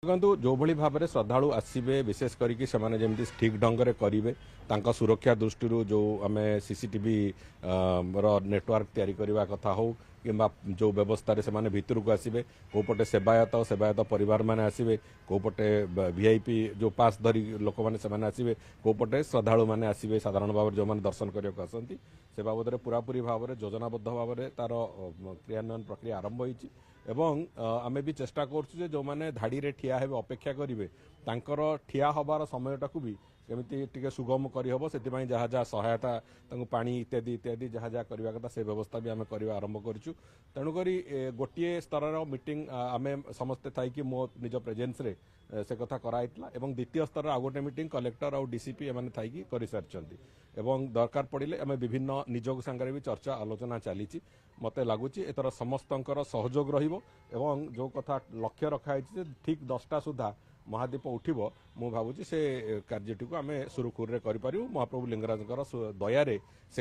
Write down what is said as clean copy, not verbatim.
देखो जो भली भाव में श्रद्धालु आसवे विशेष करके जमी ठीक ढंग से करेंगे सुरक्षा दृष्टि जो आम सीसीटीवी नेटवर्क तैयारी करने कथा हो कि जो व्यवस्था से भितर को आसवे कौपटे सेवायत परिवार मैंने आसवे कौपटे वीआईपी जो पास धरी लोक मैंने आसवे कौपटे श्रद्धालु मैंने आसवे साधारण भाव जो मैंने दर्शन करने आसती से बाबद में पूरापूरी भाव में योजनाबद्ध भाव में तार क्रियान्वयन प्रक्रिया आरंभ होती एवं आमे भी चेष्टा करछु जो माने धाड़ी रे ठिया हेबे अपेक्षा करिवे तांकर ठिया हबार समयटा को भी केमिति टिके सुगम करि हबो सेति जहाँ जहाँ सहायता तांको पानी इत्यादि इत्यादि जहाँ जहाँ करबा कथा से व्यवस्था भी आमे करबा आरंभ करछु तेणु करी गोटिए स्तर मीटिंग आमे समस्त थाई कि मो निज प्रेजेंस रे से कथा कराइतला एवं द्वितीय स्तर आ गोटे मीटिंग कलेक्टर और डीसीपी एमाने थाई कि करि सारचंती एवं दरकार पड़िले आमे विभिन्न निजोग संगे भी चर्चा आलोचना चली मते लगुच एतर समस्तंकर सहयोग रहिबो एवं जो कथा लक्ष्य रखाई ठीक 10टा सुधा महादीप उठिबो मु भाबुची से कार्यटी को आमे सुरुखुर रे करि परिबु महाप्रभु लिंगराजकर दया रे से